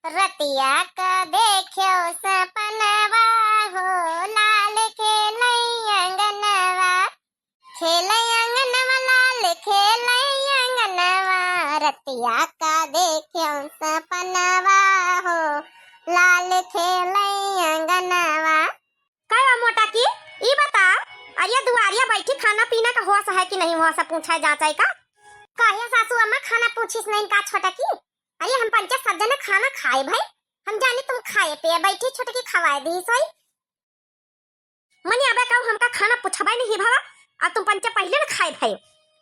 रतिया का देखो सपनवा हो लाल खेलै अंगनवा खेलै अंगनवा लाल खेलै अंगनवा रतिया का देखो सपनवा हो लाल खेलै अंगनवा। क्या मोटा की ई बता अरे दुआरिया बैठी खाना पीना का होश है कि नहीं होश पूछा जाता का? कहिया सासू अम्मा खाना पूछिस नहीं का छोटा की? अरे हम पंचा सब जने खाना खाए भाई, हम जाने तुम खाए पे बैठी छोटे की खवाए दी सोई। मनी अबे कहू हमका खाना पूछबे नहीं भावा और तुम पंचा पहले न खाए भाई।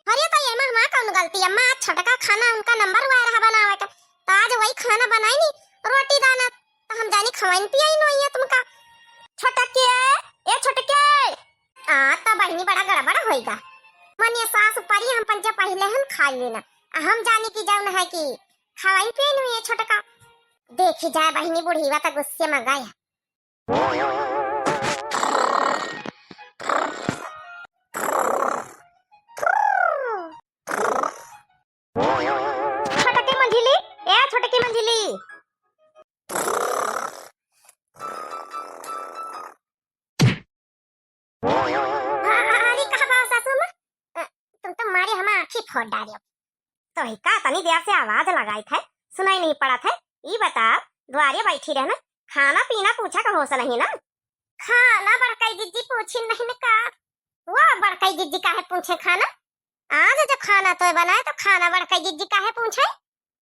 अरे तो ये मां कौन गलती अम्मा छोटा का खाना उनका नंबर हुआ रहा बनावे का तो आज वही खाना बनाई नी रोटी दाना तो हम जानी खवाइन पियाई नहीं है तुमका। छोटा के ए छोटे के तो बहनी बड़ा गड़बड़ होएगा। मनी सास परी हम पंचा पहले हम खा लेना हम जाने की जाऊन है कि खवाई पे नहीं है छोटा का। देखी जाए बहनी बुढ़ीवा तक गुस्से में गया। छोटा की मंजिली ए छोटे की मंजिली अरे कहाँ बाबा सासू माँ तुम तो मारे हम आँखी फोड़ डाले। तो ही का तनी देर से आवाज लगाई थे सुनाई नहीं पड़ा था। ई बता द्वारे बैठी रहना खाना पीना पूछा का होश नहीं ना? खाना बड़काई दीदी पूछी नहीं न का? वो बड़काई दीदी काहे पूछे खाना? आज जो खाना तो बनाए तो खाना बड़काई दीदी काहे पूछे?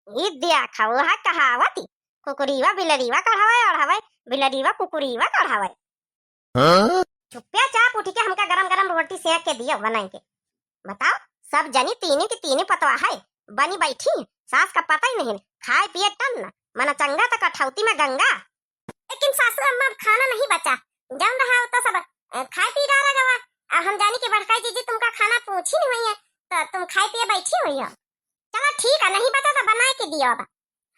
ई दिया खाओ हा कहावती कुकुरीवा बिलरीवा कढ़ावे और हवे बिलरीवा कुकुरीवा कढ़ावे। चुप्पे चाप उठ के हमका गरम गरम रोटी सेक के दियो बनाई के। बताओ सब जनी तीनी की तीनी पतवा है बनी बैठी सास का पता ही नहीं खाए पिए टन न मना चंगा तक अठौती में गंगा। लेकिन सासू अम्मा खाना नहीं बचा जम रहा हो तो सब खाए पी रहा गवा। हम जानी कि बड़काई दीदी तुमका खाना पूछी नहीं हुई है तो तुम खाए पिए बैठी हुई हो। चलो ठीक है नहीं बता तो बना के दियो। अब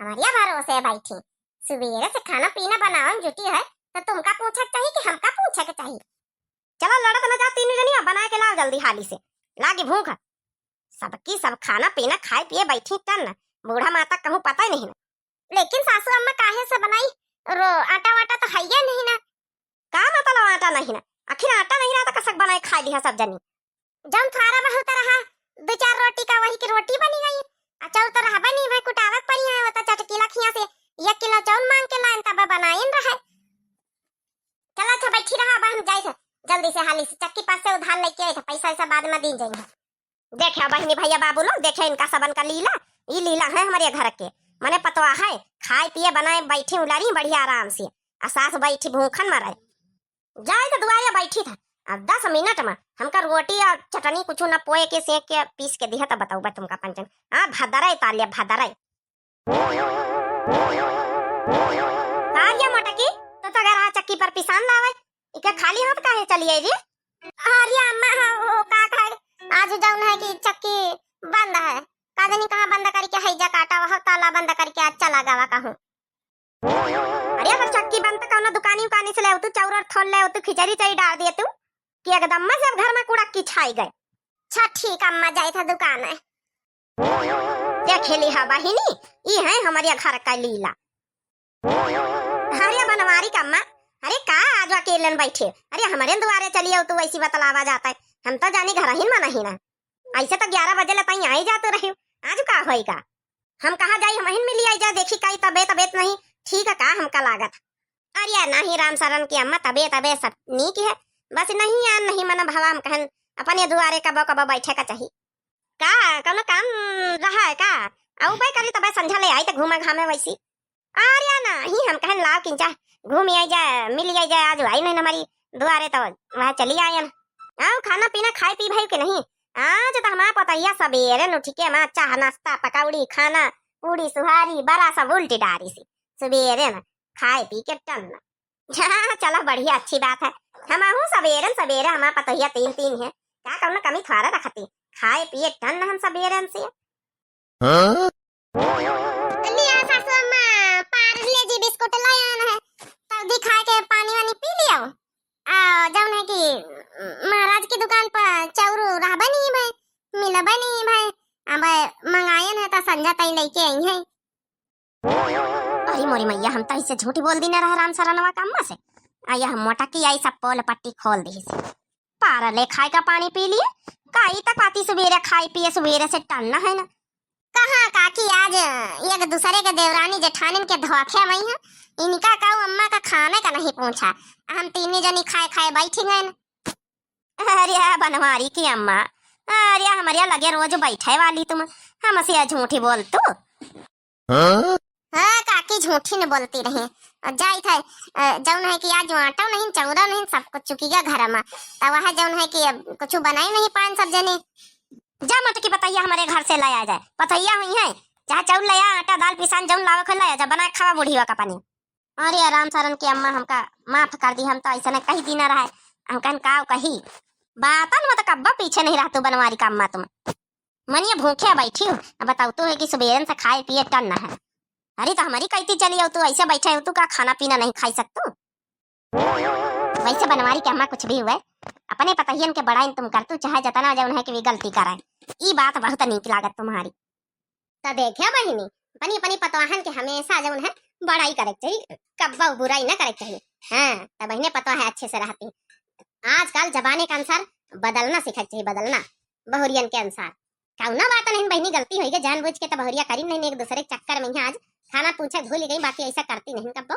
हमारे भरोसे है बैठी सवेरे से खाना पीना बनाओ जुटी है तो तुमका पूछा चाहिए कि हमका पूछा के चाहिए। चलो लड़त न जा तीनों जनी बना के लाओ जल्दी हाली से लागी भूख सबकी सब खाना पीना खाए पिए बैठी टन न बूढ़ा माता कहूँ पता ही नहीं। लेकिन सासू अम्मा काहे से बनाई रो आटा वाटा तो है नहीं ना? का मतलब आटा नहीं ना? आखिर आटा नहीं रहा तो कसक बनाए खा लिया सब जनी। जब थारा बहुत रहा दो चार रोटी का वही की रोटी बनी गई अचाउ तो रहा बनी भाई कुटावक पड़ी है तो चटकीला खिया से 1 किलो चाउन मांग के लाइन तब बनाइन रहा। चला अच्छा बैठी रहा अब हम जाए जल्दी से हाली से चक्की पास से उधार लेके आए पैसा ऐसा बाद में दी जाएंगे। देखे बहनी भैया बाबू लोग देखे इनका सबन का लीला ये लीला है हमारे घर के मने पतवा है खाए पिए बनाए बैठी उलारी बढ़िया आराम से सास बैठी भूखन मरे जाए तो दुआरिया बैठी था। अब 10 मिनट में हमका रोटी और चटनी कुछ न पोए के सेक के पीस के दिया तो बताऊँ तुमका पंचन हाँ भदराई तालिया भदराई मोटा की तो अगर चक्की पर पिसान लावे इके खाली हाथ काहे चलिए जी? अरे अम्मा वो का खाए आज जाऊन है कि चक्की बंद है कादनी कहाँ बंद करके हैजा काटा वह ताला बंद करके आज चला गवा कहूँ। अरे अगर चक्की बंद तो कौन दुकानी उकानी से ले तू चौर थोल ले तू खिचड़ी चई डाल दिए तू कि एकदम में सब घर में कूड़ा की छाई गए। अच्छा ठीक अम्मा जाए था दुकान है ये खेली हा बहिनी ये है हमारे घर का लीला। अरे बनवारी का अम्मा अरे का आज अकेले बैठे अरे हमारे द्वारे चलिए तू वैसी बतलावा जाता है हम तो जानी घर ही में नहीं ना ऐसे तो 11 बजे लताई आई जाते रहे आज का होएगा हम कहा जाई हम मिली आई जा देखी कई तबीयत नहीं ठीक है का हमका लागत। अरे नहीं राम शरण की अम्मा तबीयत सब नीक है बस नहीं यार नहीं मन भावा हम कहन अपने दुआरे कब कब बैठे का चाहिए का कौन काम रहा है का औ भाई करी तब संझा ले आई तो घूमे घामे वैसी। अरे नहीं हम कहन लाओ किंचा घूम आई जाए मिल आई जाए आज आई नहीं हमारी दुआरे तो वह चली आए आओ खाना पीना खाए पी भाई के नहीं आज तो हमारा पता ही सवेरे नु ठीक है मां चाह नाश्ता पकौड़ी खाना पूरी सुहारी बड़ा सब उल्टी डारी सी सवेरे ना खाए पी के टन चला बढ़िया अच्छी बात है हम सवेरे सवेरे हमारा पता ही 3 है क्या कौन कमी थोड़ा रखती खाए पिए टन हम सवेरे से। सासू अम्मा पार्ले जी बिस्कुट लाया है तो दिखा के पानी वानी पी लियो। जाऊन है कि महाराज की दुकान पर चौरू रहा बनी भाई मिला बनी भाई अब मंगायन है तो संजा तई लेके आई है। अरे आई मोरी मैया हम तो इसे झूठी बोल दी ना रहा राम सरनवा का अम्मा से आया हम मोटकी आई सब पोल पट्टी खोल दी से पारा ले खाए का पानी पी लिए काई तक आती सवेरे खाई पिए सवेरे से टलना है ना कहाँ काकी आज एक दूसरे के देवरानी जेठानिन के धोखे वही है। इनका काऊ अम्मा का खाने का नहीं पूछा, हम तीनों जनी खाए खाए बैठी गए न। अरे बनवारी की अम्मा अरे हमारे यहाँ लगे रोज बैठे वाली तुम हमसे झूठी बोल तू हाँ काकी झूठी न बोलती रही जाई थे जौन है कि आज आटा नहीं चौरा नहीं सब कुछ चुकीगा घर में तब वह जौन है कि कुछ बनाई नहीं पान सब जने जा मटकी पतैया हमारे घर से लाया जाए पतैया हुई है चाहे चाउल लाया आटा दाल पिसान जौन लावे खा लाया जा बना खावा बूढ़ी का पानी। अरे राम सरन की अम्मा हमका माफ कर दी हम तो ऐसा न कही दी ना रहा हम कहन का कही बातन मत कब्बा पीछे नहीं रहतू बनवारी का अम्मा तुम मनिया भूखे बैठी हूँ बताओ तू है कि सुबेरन से खाए पिए टन है। अरे तो हमारी कहती चली हो तू ऐसे बैठे हो तू का खाना पीना नहीं खाई सकतू वैसे बनवारी के अम्मा कुछ भी हुए अपने पतहियन के बड़ाई तुम कर तू चाहे जतना जौन है कि भी गलती कराए ई बात बहुत नीक लागत तुम्हारी। तो देखिए बहिनी अपनी अपनी पतवाहन के हमेशा जौन है बड़ाई करे चाहिए कब्बा बुराई ना करे चाहिए। हाँ तो बहने पतवाह अच्छे से रहती आजकल जमाने के अनुसार बदलना सीखना चाहिए बदलना बहुरियन के अनुसार कौना बात नहीं बहनी गलती होगी जानबूझ के तो बहुरिया करी नहीं एक दूसरे के चक्कर में आज खाना पूछे भूल गई बाकी ऐसा करती नहीं कब